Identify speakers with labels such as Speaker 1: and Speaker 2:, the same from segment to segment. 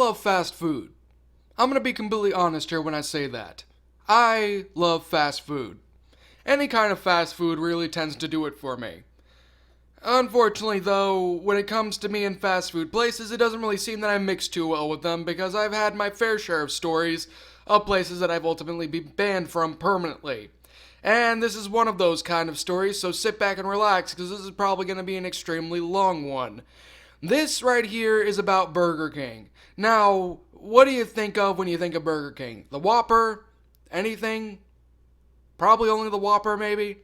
Speaker 1: love fast food. I'm gonna be completely honest here when I say that. I love fast food. Any kind of fast food really tends to do it for me. Unfortunately, though, when it comes to me in fast food places, it doesn't really seem that I mix too well with them because I've had my fair share of stories of places that I've ultimately been banned from permanently. And this is one of those kind of stories, so sit back and relax because this is probably going to be an extremely long one. This right here is about Burger King. Now, what do you think of when you think of Burger King? The Whopper? Anything? Probably only the Whopper, maybe?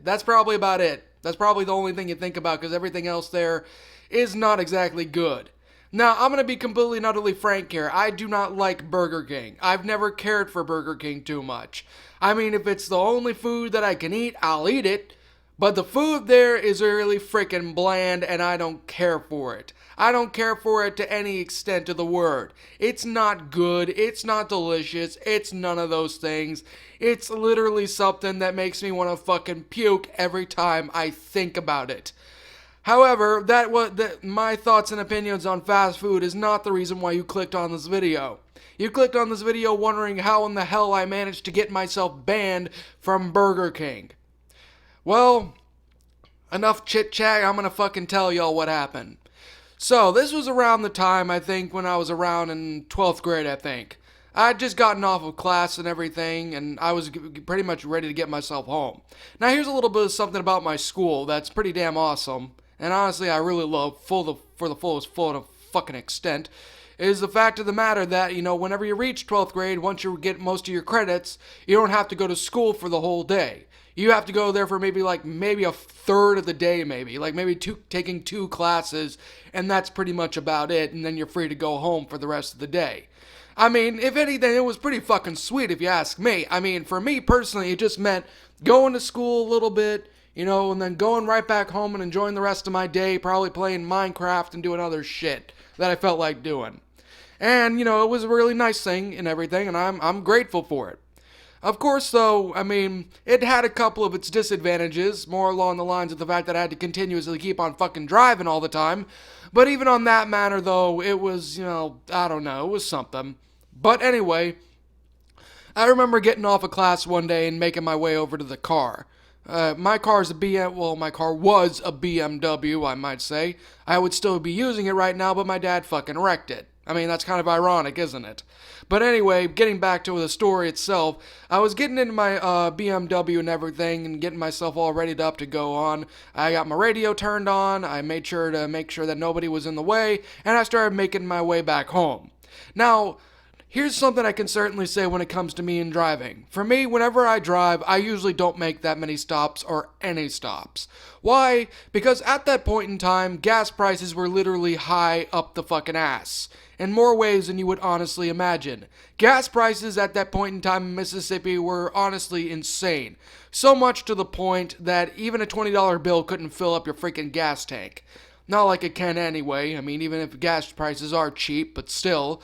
Speaker 1: That's probably about it. That's probably the only thing you think about because everything else there is not exactly good. Now, I'm going to be completely and utterly frank here. I do not like Burger King. I've never cared for Burger King too much. I mean, if it's the only food that I can eat, I'll eat it. But the food there is really freaking bland and I don't care for it. I don't care for it to any extent of the word. It's not good, it's not delicious, it's none of those things. It's literally something that makes me want to fucking puke every time I think about it. However, my thoughts and opinions on fast food is not the reason why you clicked on this video. You clicked on this video wondering how in the hell I managed to get myself banned from Burger King. Well, enough chit-chat, I'm gonna fucking tell y'all what happened. So, this was around the time, I think, when I was around in 12th grade, I think. I'd just gotten off of class and everything, and I was pretty much ready to get myself home. Now, here's a little bit of something about my school that's pretty damn awesome, and honestly, I really love for the fullest fucking extent, is the fact of the matter that, whenever you reach 12th grade, once you get most of your credits, you don't have to go to school for the whole day. You have to go there for maybe a third of the day, taking 2 classes, and that's pretty much about it, and then you're free to go home for the rest of the day. I mean, if anything, it was pretty fucking sweet if you ask me. I mean, for me personally, it just meant going to school a little bit, and then going right back home and enjoying the rest of my day, probably playing Minecraft and doing other shit that I felt like doing. And, it was a really nice thing and everything, and I'm grateful for it. Of course, though, I mean, it had a couple of its disadvantages, more along the lines of the fact that I had to continuously keep on fucking driving all the time. But even on that matter, though, it was, I don't know, it was something. But anyway, I remember getting off of class one day and making my way over to the car. My car was a BMW, I might say. I would still be using it right now, but my dad fucking wrecked it. I mean, that's kind of ironic, isn't it? But anyway, getting back to the story itself, I was getting into my BMW and everything and getting myself all readied up to go on. I got my radio turned on, I made sure that nobody was in the way, and I started making my way back home. Now, here's something I can certainly say when it comes to me and driving. For me, whenever I drive, I usually don't make that many stops or any stops. Why? Because at that point in time, gas prices were literally high up the fucking ass. In more ways than you would honestly imagine. Gas prices at that point in time in Mississippi were honestly insane. So much to the point that even a $20 bill couldn't fill up your freaking gas tank. Not like it can anyway. I mean, even if gas prices are cheap, but still.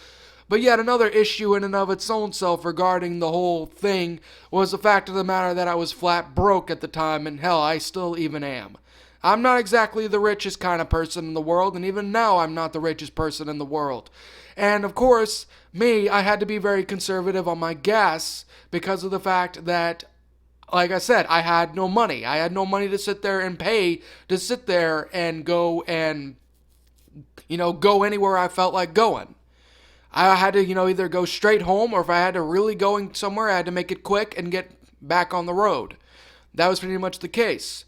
Speaker 1: But yet another issue in and of its own self regarding the whole thing was the fact of the matter that I was flat broke at the time, and hell, I still even am. I'm not exactly the richest kind of person in the world, and even now I'm not the richest person in the world. And of course, I had to be very conservative on my gas because of the fact that, like I said, I had no money. I had no money to sit there and pay to sit there and go anywhere I felt like going. I had to, either go straight home, or if I had to really go somewhere, I had to make it quick and get back on the road. That was pretty much the case.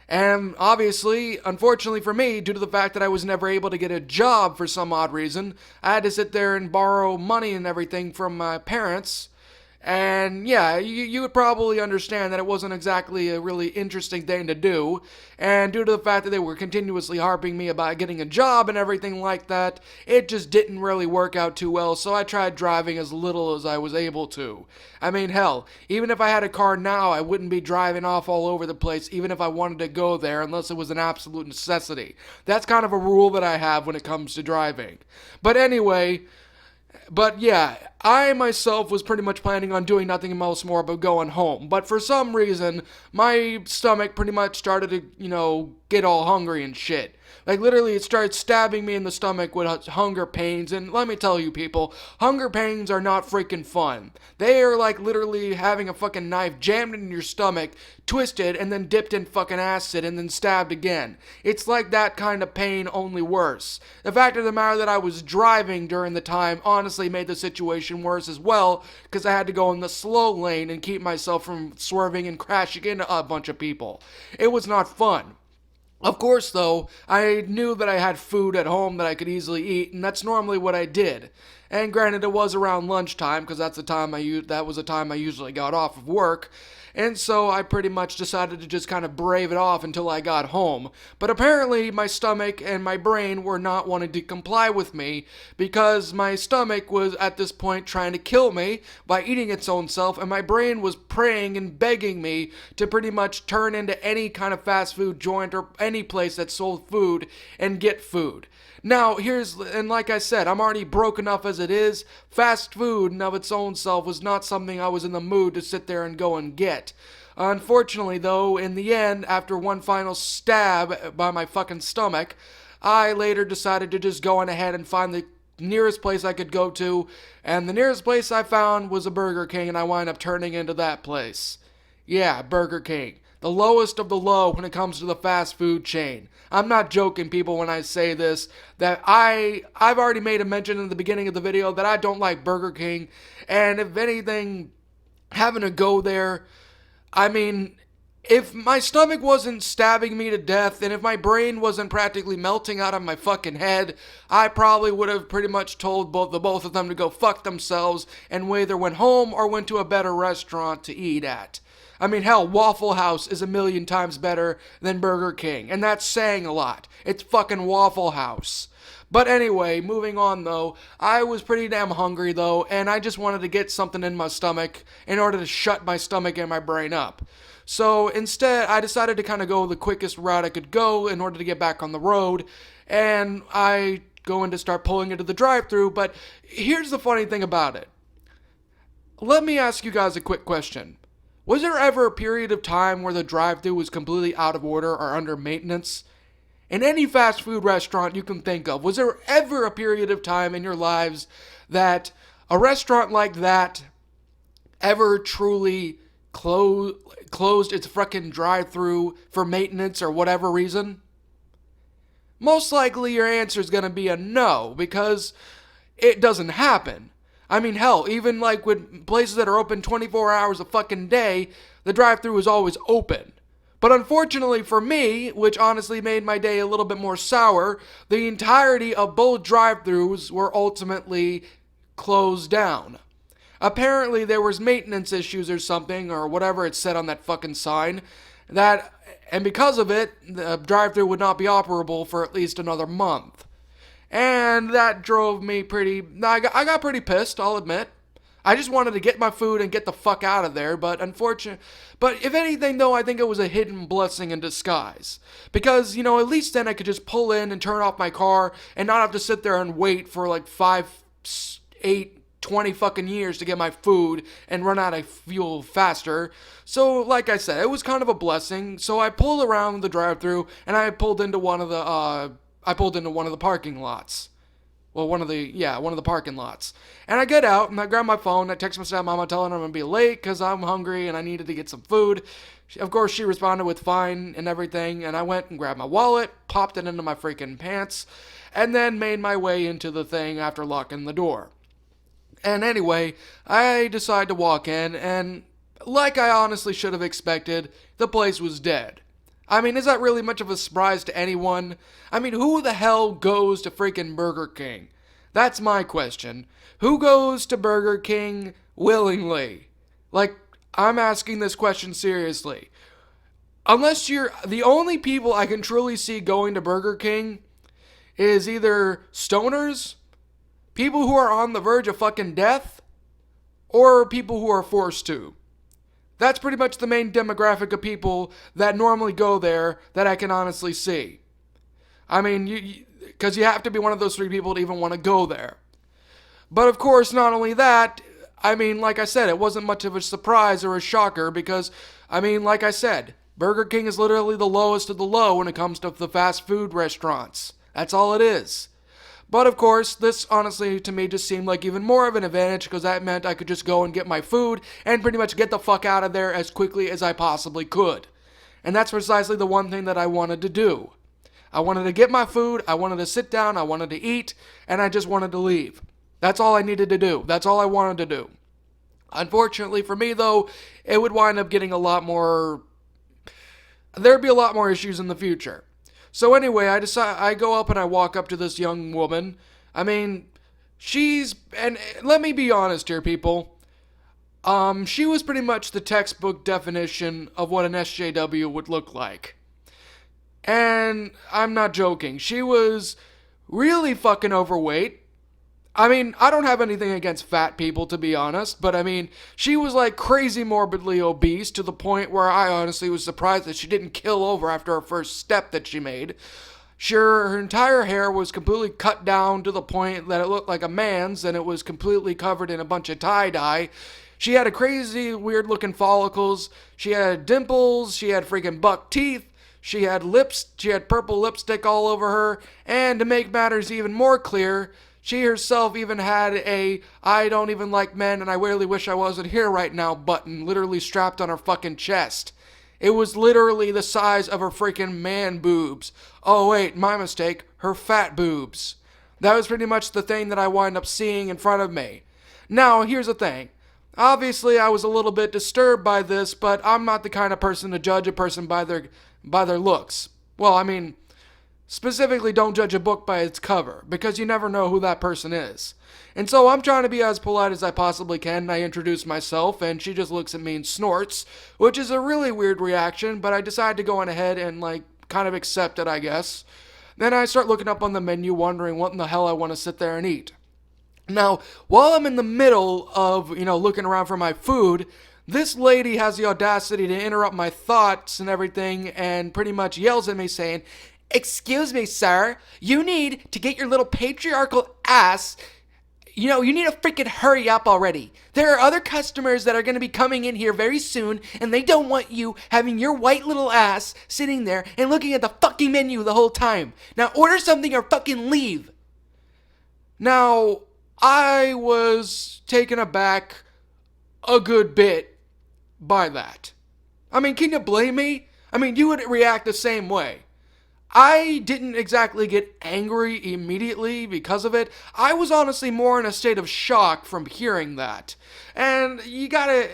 Speaker 1: And obviously, unfortunately for me, due to the fact that I was never able to get a job for some odd reason, I had to sit there and borrow money and everything from my parents. And yeah, you would probably understand that it wasn't exactly a really interesting thing to do. And due to the fact that they were continuously harping me about getting a job and everything like that, it just didn't really work out too well, so I tried driving as little as I was able to. I mean, hell, even if I had a car now, I wouldn't be driving off all over the place, even if I wanted to go there, unless it was an absolute necessity. That's kind of a rule that I have when it comes to driving. But yeah, I myself was pretty much planning on doing nothing else more but going home. But for some reason, my stomach pretty much started to, get all hungry and shit. Like, literally, it started stabbing me in the stomach with hunger pains. And let me tell you, people, hunger pains are not freaking fun. They are like literally having a fucking knife jammed in your stomach, twisted, and then dipped in fucking acid, and then stabbed again. It's like that kind of pain, only worse. The fact of the matter that I was driving during the time honestly made the situation worse as well, because I had to go in the slow lane and keep myself from swerving and crashing into a bunch of people. It was not fun. Of course, though, I knew that I had food at home that I could easily eat, and that's normally what I did. And granted, it was around lunchtime, because that was the time I usually got off of work. And so I pretty much decided to just kind of brave it off until I got home. But apparently my stomach and my brain were not wanting to comply with me, because my stomach was at this point trying to kill me by eating its own self, and my brain was praying and begging me to pretty much turn into any kind of fast food joint or any place that sold food and get food. Now, and like I said, I'm already broke enough as it is. Fast food in of its own self was not something I was in the mood to sit there and go and get. Unfortunately, though, in the end, after one final stab by my fucking stomach, I later decided to just go on ahead and find the nearest place I could go to, and the nearest place I found was a Burger King, and I wound up turning into that place. Yeah, Burger King. The lowest of the low when it comes to the fast food chain. I'm not joking, people, when I say this, that I've already made a mention in the beginning of the video that I don't like Burger King, and if anything, having to go there, I mean, if my stomach wasn't stabbing me to death, and if my brain wasn't practically melting out of my fucking head, I probably would have pretty much told the both of them to go fuck themselves, and either went home or went to a better restaurant to eat at. I mean, hell, Waffle House is a million times better than Burger King, and that's saying a lot. It's fucking Waffle House. But anyway, moving on though, I was pretty damn hungry though, and I just wanted to get something in my stomach in order to shut my stomach and my brain up. So instead, I decided to kind of go the quickest route I could go in order to get back on the road, and I go in to start pulling into the drive-thru, but here's the funny thing about it. Let me ask you guys a quick question. Was there ever a period of time where the drive-thru was completely out of order or under maintenance? In any fast food restaurant you can think of, was there ever a period of time in your lives that a restaurant like that ever truly closed its fucking drive-thru for maintenance or whatever reason? Most likely your answer is going to be a no, because it doesn't happen. I mean, hell, even like with places that are open 24 hours a fucking day, the drive-thru is always open. But unfortunately for me, which honestly made my day a little bit more sour, the entirety of both drive-thrus were ultimately closed down. Apparently there was maintenance issues or something, or whatever it said on that fucking sign, and because of it, the drive-thru would not be operable for at least another month. And that drove me I got pretty pissed, I'll admit. I just wanted to get my food and get the fuck out of there, but if anything though, I think it was a hidden blessing in disguise. Because, at least then I could just pull in and turn off my car and not have to sit there and wait for like 5, 8, 20 fucking years to get my food and run out of fuel faster. So, like I said, it was kind of a blessing. So I pulled around the drive-thru and I pulled into one of the parking lots. Well, one of the parking lots. And I get out and I grab my phone. I text my stepmama telling her I'm going to be late because I'm hungry and I needed to get some food. Of course, she responded with fine and everything. And I went and grabbed my wallet, popped it into my freaking pants, and then made my way into the thing after locking the door. And anyway, I decided to walk in, and like I honestly should have expected, the place was dead. I mean, is that really much of a surprise to anyone? I mean, who the hell goes to freaking Burger King? That's my question. Who goes to Burger King willingly? Like, I'm asking this question seriously. Unless the only people I can truly see going to Burger King is either stoners, people who are on the verge of fucking death, or people who are forced to. That's pretty much the main demographic of people that normally go there that I can honestly see. I mean, because you have to be one of those three people to even want to go there. But of course, not only that, I mean, like I said, it wasn't much of a surprise or a shocker because, I mean, like I said, Burger King is literally the lowest of the low when it comes to the fast food restaurants. That's all it is. But of course, this honestly to me just seemed like even more of an advantage because that meant I could just go and get my food and pretty much get the fuck out of there as quickly as I possibly could. And that's precisely the one thing that I wanted to do. I wanted to get my food, I wanted to sit down, I wanted to eat, and I just wanted to leave. That's all I needed to do. That's all I wanted to do. Unfortunately for me though, it would wind up getting there'd be a lot more issues in the future. So anyway, I go up and I walk up to this young woman. I mean, and let me be honest here, people. She was pretty much the textbook definition of what an SJW would look like. And I'm not joking. She was really fucking overweight. I mean, I don't have anything against fat people, to be honest, but I mean, she was like crazy morbidly obese to the point where I honestly was surprised that she didn't kill over after her first step that she made. Sure, her entire hair was completely cut down to the point that it looked like a man's, and it was completely covered in a bunch of tie-dye. She had a crazy, weird-looking follicles. She had dimples. She had freaking buck teeth. She had lips. She had purple lipstick all over her. And to make matters even more clear, she herself even had a "I don't even like men and I really wish I wasn't here right now" button literally strapped on her fucking chest. It was literally the size of her freaking man boobs. Oh wait, my mistake, her fat boobs. That was pretty much the thing that I wound up seeing in front of me. Now, here's the thing. Obviously, I was a little bit disturbed by this, but I'm not the kind of person to judge a person by their looks. Well, I mean, specifically, don't judge a book by its cover, because you never know who that person is. And so I'm trying to be as polite as I possibly can, and I introduce myself, and she just looks at me and snorts, which is a really weird reaction, but I decide to go on ahead and, kind of accept it, I guess. Then I start looking up on the menu, wondering what in the hell I want to sit there and eat. Now, while I'm in the middle of, looking around for my food, this lady has the audacity to interrupt my thoughts and everything, and pretty much yells at me saying, "Excuse me, sir, you need to get your little patriarchal ass, you need to freaking hurry up already. There are other customers that are going to be coming in here very soon, and they don't want you having your white little ass sitting there and looking at the fucking menu the whole time. Now order something or fucking leave." Now, I was taken aback a good bit by that. I mean, can you blame me? I mean, you would react the same way. I didn't exactly get angry immediately because of it. I was honestly more in a state of shock from hearing that. And you gotta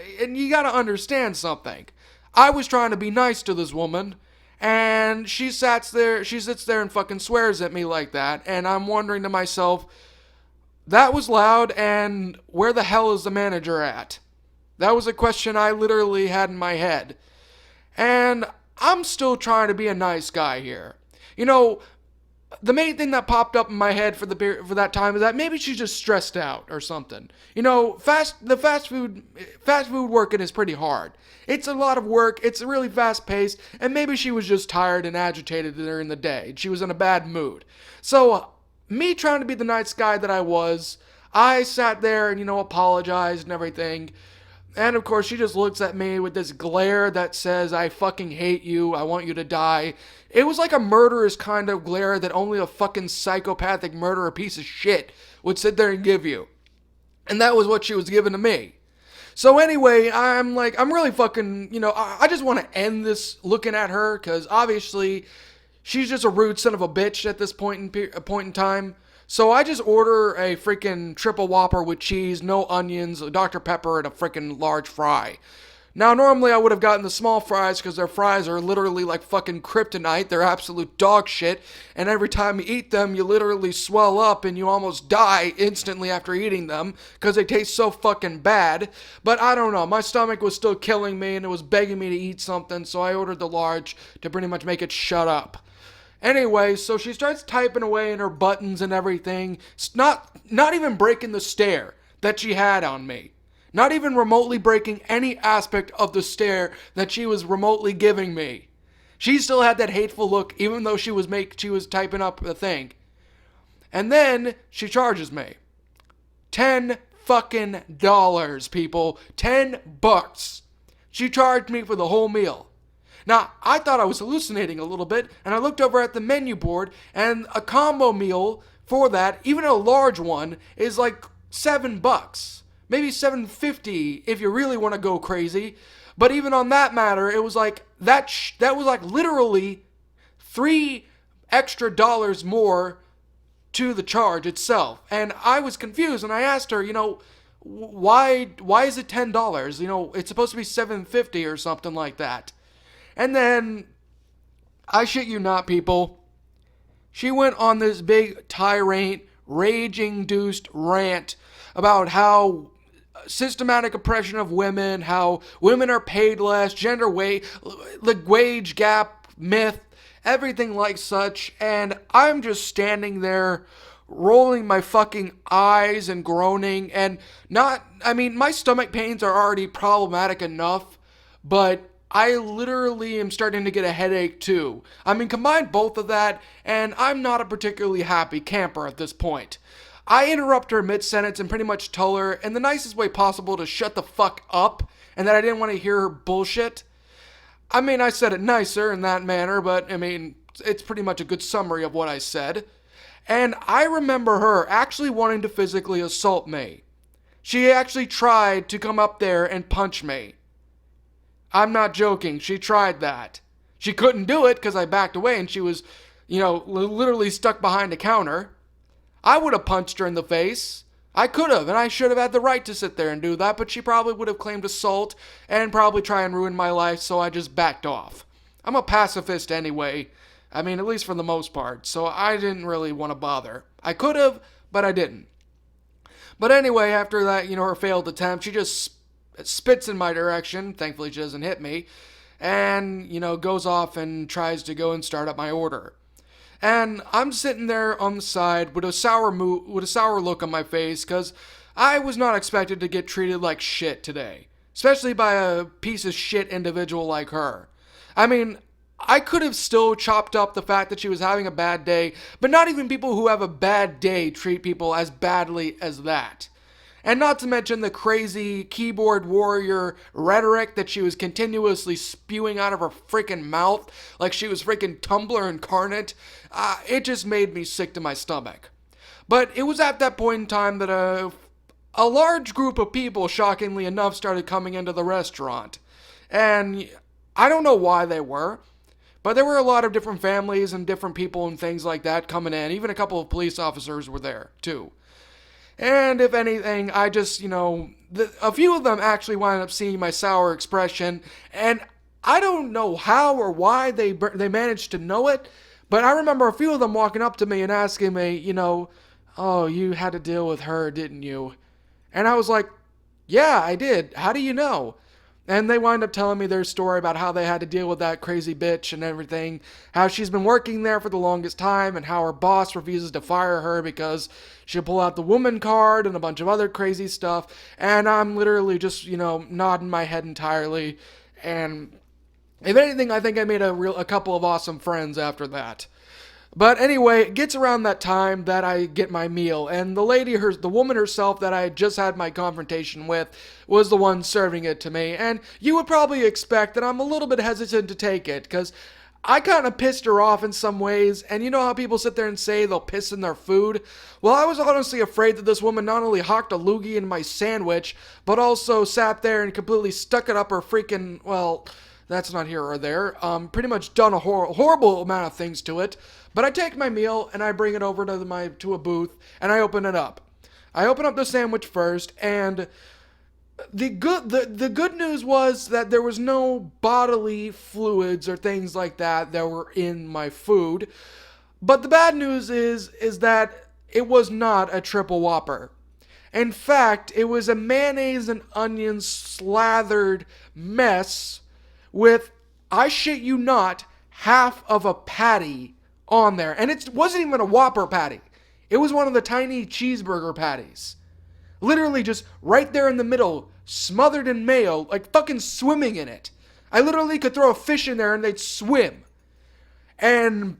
Speaker 1: understand something. I was trying to be nice to this woman, and she sits there and fucking swears at me like that, and I'm wondering to myself, that was loud, and where the hell is the manager at? That was a question I literally had in my head. And I'm still trying to be a nice guy here. The main thing that popped up in my head for that time is that maybe she's just stressed out or something. Fast food working is pretty hard. It's a lot of work. It's really fast paced, and maybe she was just tired and agitated during the day. She was in a bad mood. So, me trying to be the nice guy that I was, I sat there and apologized and everything. And of course, she just looks at me with this glare that says, "I fucking hate you. I want you to die." It was like a murderous kind of glare that only a fucking psychopathic murderer piece of shit would sit there and give you. And that was what she was giving to me. So anyway, I'm really fucking, I just want to end this looking at her, because obviously she's just a rude son of a bitch at this point in time. So I just order a freaking triple Whopper with cheese, no onions, Dr. Pepper, and a freaking large fry. Now, normally I would have gotten the small fries because their fries are literally like fucking kryptonite. They're absolute dog shit. And every time you eat them, you literally swell up and you almost die instantly after eating them because they taste so fucking bad. But I don't know. My stomach was still killing me and it was begging me to eat something. So I ordered the large to pretty much make it shut up. Anyway, so she starts typing away in her buttons and everything. Not even breaking the stare that she had on me. Not even remotely breaking any aspect of the stare that she was remotely giving me. She still had that hateful look even though she was typing up the thing. And then she charges me. $10 fucking dollars, people. $10. She charged me for the whole meal. Now, I thought I was hallucinating a little bit, and I looked over at the menu board, and a combo meal for that, even a large one, is like $7. Maybe $7.50 if you really want to go crazy. But even on that matter, it was like that was like literally $3 extra more to the charge itself. And I was confused, and I asked her, why is it $10? It's supposed to be $7.50 or something like that. And then, I shit you not, people, she went on this big tirade, rage-induced rant about how systematic oppression of women, how women are paid less, the wage gap myth, everything like such. And I'm just standing there rolling my fucking eyes and groaning, and my stomach pains are already problematic enough, but I literally am starting to get a headache too. Combine both of that, and I'm not a particularly happy camper at this point. I interrupt her mid-sentence and pretty much tell her, in the nicest way possible, to shut the fuck up, and that I didn't want to hear her bullshit. I said it nicer in that manner, but, it's pretty much a good summary of what I said. And I remember her actually wanting to physically assault me. She actually tried to come up there and punch me. I'm not joking. She tried that. She couldn't do it because I backed away and she was, literally stuck behind a counter. I would have punched her in the face. I could have, and I should have had the right to sit there and do that, but she probably would have claimed assault and probably try and ruin my life, so I just backed off. I'm a pacifist anyway. At least for the most part, so I didn't really want to bother. I could have, but I didn't. But anyway, after that, her failed attempt, she just spits in my direction. Thankfully, she doesn't hit me. And, goes off and tries to go and start up my order. And I'm sitting there on the side with a sour look on my face, because I was not expected to get treated like shit today. Especially by a piece of shit individual like her. I could have still chopped up the fact that she was having a bad day, but not even people who have a bad day treat people as badly as that. And not to mention the crazy keyboard warrior rhetoric that she was continuously spewing out of her freaking mouth like she was freaking Tumblr incarnate. It just made me sick to my stomach. But it was at that point in time that a large group of people, shockingly enough, started coming into the restaurant. And I don't know why they were. But there were a lot of different families and different people and things like that coming in. Even a couple of police officers were there, too. And if anything, I just, a few of them actually wound up seeing my sour expression. And I don't know how or why they managed to know it. But I remember a few of them walking up to me and asking me, oh, you had to deal with her, didn't you? And I was like, yeah, I did. How do you know? And they wind up telling me their story about how they had to deal with that crazy bitch and everything. How she's been working there for the longest time and how her boss refuses to fire her because she'll pull out the woman card and a bunch of other crazy stuff. And I'm literally just, nodding my head entirely. And if anything, I think I made a couple of awesome friends after that. But anyway, it gets around that time that I get my meal, and the woman herself that I had just had my confrontation with was the one serving it to me, and you would probably expect that I'm a little bit hesitant to take it, because I kind of pissed her off in some ways, and you know how people sit there and say they'll piss in their food? Well, I was honestly afraid that this woman not only hocked a loogie in my sandwich, but also sat there and completely stuck it up her freaking, well, that's not here or there, pretty much done a horrible amount of things to it. But I take my meal and I bring it over to a booth and I open it up. I open up the sandwich first, and the good news was that there was no bodily fluids or things like that were in my food. But the bad news is that it was not a triple whopper. In fact, it was a mayonnaise and onion slathered mess with, I shit you not, half of a patty on there. And it wasn't even a Whopper patty. It was one of the tiny cheeseburger patties. Literally just right there in the middle, smothered in mayo, like fucking swimming in it. I literally could throw a fish in there and they'd swim. And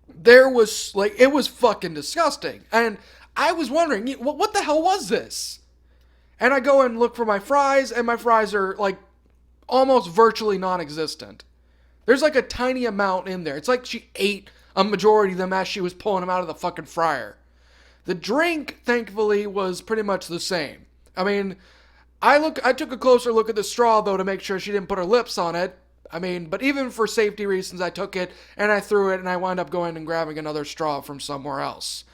Speaker 1: there was, it was fucking disgusting. And I was wondering, what the hell was this? And I go and look for my fries, and my fries are, almost virtually non-existent. There's like a tiny amount in there. It's like she ate a majority of them as she was pulling them out of the fucking fryer. The drink, thankfully, was pretty much the same. I mean, I took a closer look at the straw though to make sure she didn't put her lips on it. I mean, but even for safety reasons, I took it and I threw it and I wound up going and grabbing another straw from somewhere else.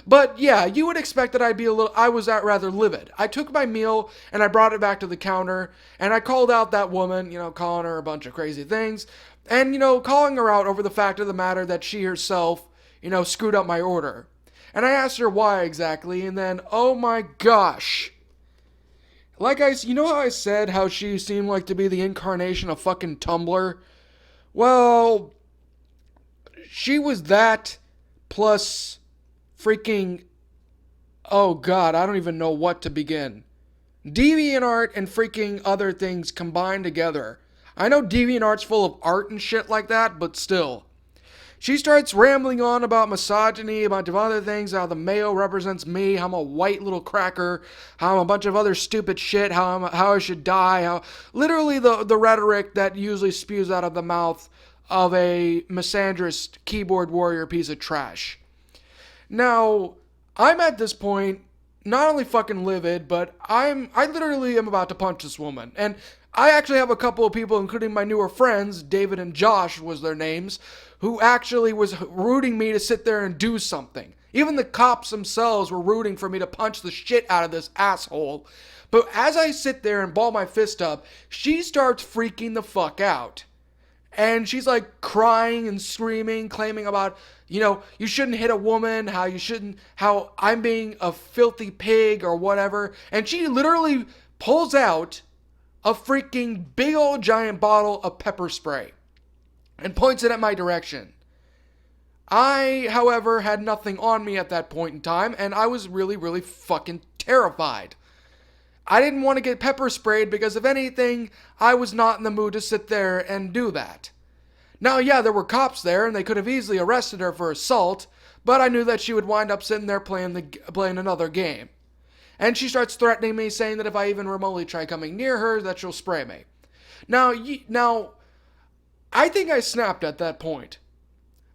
Speaker 1: But yeah, you would expect that I was rather livid. I took my meal and I brought it back to the counter and I called out that woman, calling her a bunch of crazy things and, calling her out over the fact of the matter that she herself, screwed up my order. And I asked her why exactly and then, oh my gosh. How I said how she seemed like to be the incarnation of fucking Tumblr? Well, she was that plus freaking, oh god, I don't even know what to begin. DeviantArt and freaking other things combined together. I know DeviantArt's full of art and shit like that, but still. She starts rambling on about misogyny, a bunch of other things, how the mayo represents me, how I'm a white little cracker, how I'm a bunch of other stupid shit, how I should die, how literally the rhetoric that usually spews out of the mouth of a misandrist keyboard warrior piece of trash. Now, I'm at this point not only fucking livid, but I literally am about to punch this woman. And I actually have a couple of people, including my newer friends, David and Josh was their names, who actually was rooting me to sit there and do something. Even the cops themselves were rooting for me to punch the shit out of this asshole. But as I sit there and ball my fist up, she starts freaking the fuck out. And she's like crying and screaming, claiming about, you shouldn't hit a woman, how I'm being a filthy pig or whatever. And she literally pulls out a freaking big old giant bottle of pepper spray and points it at my direction. I, however, had nothing on me at that point in time, and I was really, really fucking terrified. I didn't want to get pepper sprayed because, if anything, I was not in the mood to sit there and do that. Now, yeah, there were cops there, and they could have easily arrested her for assault, but I knew that she would wind up sitting there playing another game. And she starts threatening me, saying that if I even remotely try coming near her, that she'll spray me. Now, I think I snapped at that point.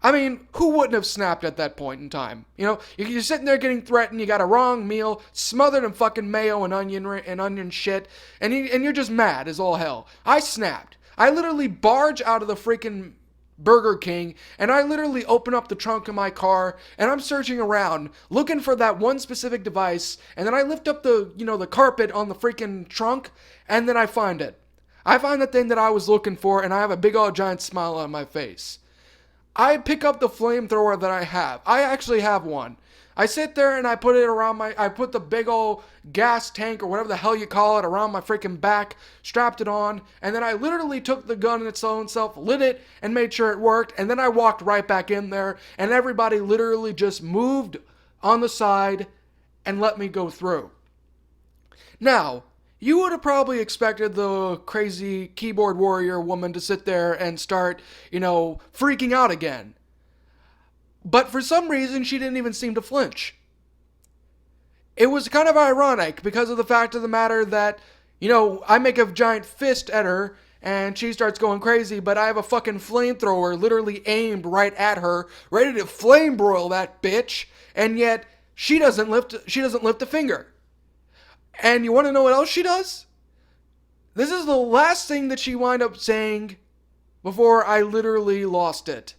Speaker 1: I mean, who wouldn't have snapped at that point in time? You're sitting there getting threatened, you got a wrong meal, smothered in fucking mayo and onion shit, and you're just mad as all hell. I snapped. I literally barge out of the freaking Burger King, and I literally open up the trunk of my car, and I'm searching around, looking for that one specific device, and then I lift up the carpet on the freaking trunk, and then I find it. I find the thing that I was looking for, and I have a big old giant smile on my face. I pick up the flamethrower that I have. I actually have one. I sit there and I put it around I put the big old gas tank or whatever the hell you call it around my freaking back, strapped it on, and then I literally took the gun in its own self, lit it, and made sure it worked, and then I walked right back in there, and everybody literally just moved on the side and let me go through. Now, you would have probably expected the crazy keyboard warrior woman to sit there and start, freaking out again. But for some reason, she didn't even seem to flinch. It was kind of ironic because of the fact of the matter that, I make a giant fist at her and she starts going crazy, but I have a fucking flamethrower literally aimed right at her, ready to flame broil that bitch, and yet she doesn't lift a finger. And you want to know what else she does? This is the last thing that she wound up saying before I literally lost it.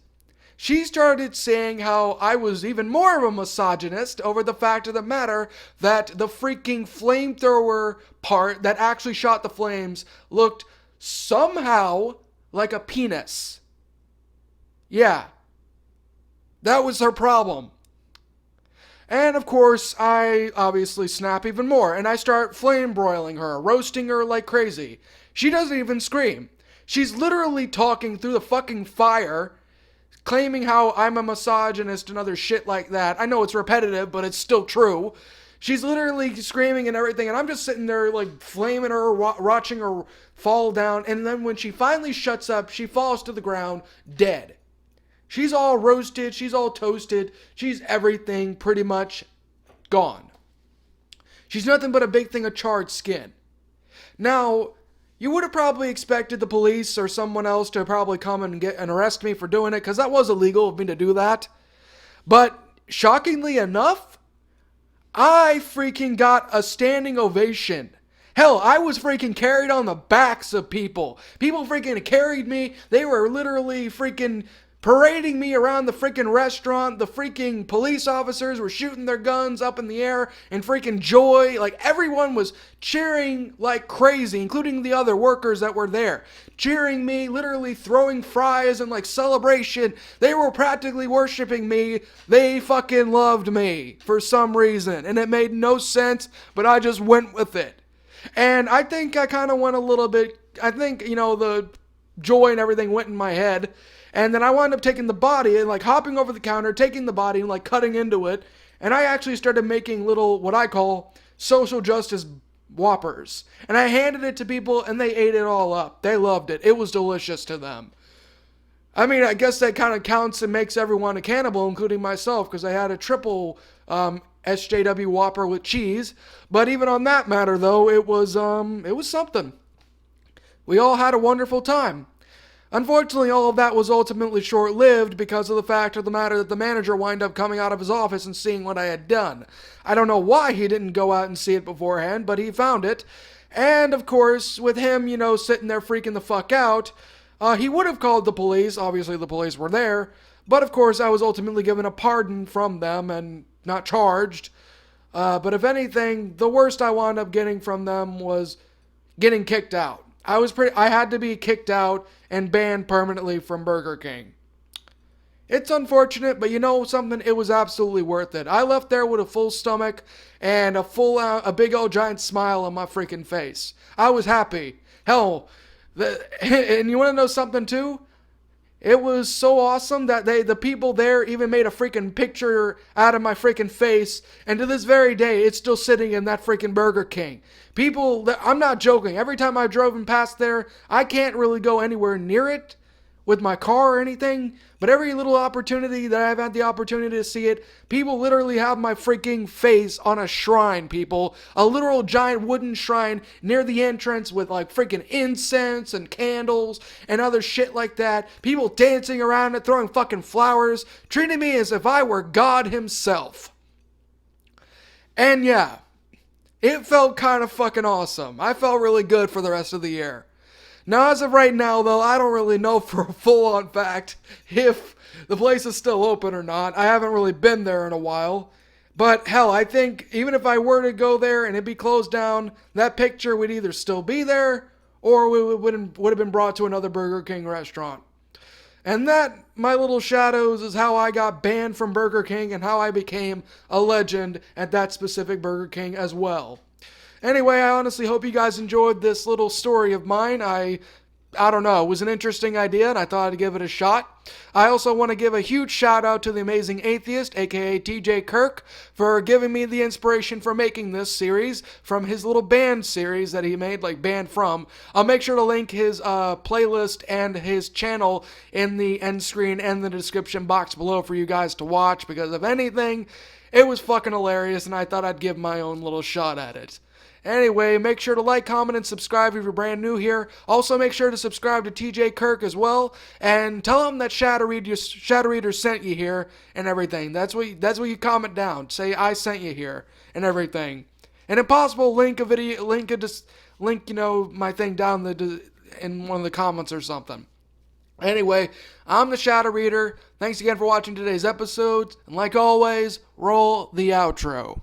Speaker 1: She started saying how I was even more of a misogynist over the fact of the matter that the freaking flamethrower part that actually shot the flames looked somehow like a penis. Yeah, that was her problem. And of course, I obviously snap even more, and I start flame broiling her, roasting her like crazy. She doesn't even scream. She's literally talking through the fucking fire, claiming how I'm a misogynist and other shit like that. I know it's repetitive, but it's still true. She's literally screaming and everything, and I'm just sitting there like flaming her, watching her fall down, and then when she finally shuts up, she falls to the ground, dead. She's all roasted, she's all toasted, she's everything pretty much gone. She's nothing but a big thing of charred skin. Now, you would have probably expected the police or someone else to probably come and arrest me for doing it, because that was illegal of me to do that. But shockingly enough, I freaking got a standing ovation. Hell, I was freaking carried on the backs of people. People freaking carried me. They were literally freaking parading me around the freaking restaurant. The freaking police officers were shooting their guns up in the air in freaking joy. Like, everyone was cheering like crazy, including the other workers that were there. Cheering me, literally throwing fries and like celebration. They were practically worshiping me. They fucking loved me for some reason. And it made no sense, but I just went with it. And I think I kind of went a little bit, I think, the joy and everything went in my head. And then I wound up taking the body and like hopping over the counter, taking the body and like cutting into it. And I actually started making little, what I call social justice Whoppers. And I handed it to people and they ate it all up. They loved it. It was delicious to them. I mean, I guess that kind of counts and makes everyone a cannibal, including myself, because I had a triple SJW Whopper with cheese. But even on that matter, though, it was something. We all had a wonderful time. Unfortunately, all of that was ultimately short-lived because of the fact of the matter that the manager wound up coming out of his office and seeing what I had done. I don't know why he didn't go out and see it beforehand, but he found it. And, of course, with him, sitting there freaking the fuck out, he would have called the police. Obviously, the police were there. But, of course, I was ultimately given a pardon from them and not charged. But if anything, the worst I wound up getting from them was getting kicked out. I had to be kicked out and banned permanently from Burger King. It's unfortunate, but you know something? It was absolutely worth it. I left there with a full stomach and a big old giant smile on my freaking face. I was happy. Hell, and you want to know something too? It was so awesome that the people there even made a freaking picture out of my freaking face. And to this very day, it's still sitting in that freaking Burger King. I'm not joking. Every time I've driven past there, I can't really go anywhere near it with my car or anything. But every little opportunity that I've had the opportunity to see it, people literally have my freaking face on a shrine, people. A literal giant wooden shrine near the entrance with like freaking incense and candles and other shit like that. People dancing around it, throwing fucking flowers, treating me as if I were God himself. And yeah, it felt kind of fucking awesome. I felt really good for the rest of the year. Now, as of right now, though, I don't really know for a full-on fact if the place is still open or not. I haven't really been there in a while. But, hell, I think even if I were to go there and it be closed down, that picture would either still be there or would have been brought to another Burger King restaurant. And that, my little shadows, is how I got banned from Burger King and how I became a legend at that specific Burger King as well. Anyway, I honestly hope you guys enjoyed this little story of mine. I don't know, it was an interesting idea and I thought I'd give it a shot. I also want to give a huge shout out to the amazing atheist, aka TJ Kirk, for giving me the inspiration for making this series from his little band series that he made, like band from. I'll make sure to link his playlist and his channel in the end screen and the description box below for you guys to watch, because if anything, it was fucking hilarious and I thought I'd give my own little shot at it. Anyway, make sure to like, comment, and subscribe if you're brand new here. Also, make sure to subscribe to TJ Kirk as well, and tell him that Shadow Reader sent you here and everything. That's what you comment down. Say I sent you here and everything. And if possible, link my thing down in one of the comments or something. Anyway, I'm the Shadow Reader. Thanks again for watching today's episode, and like always, roll the outro.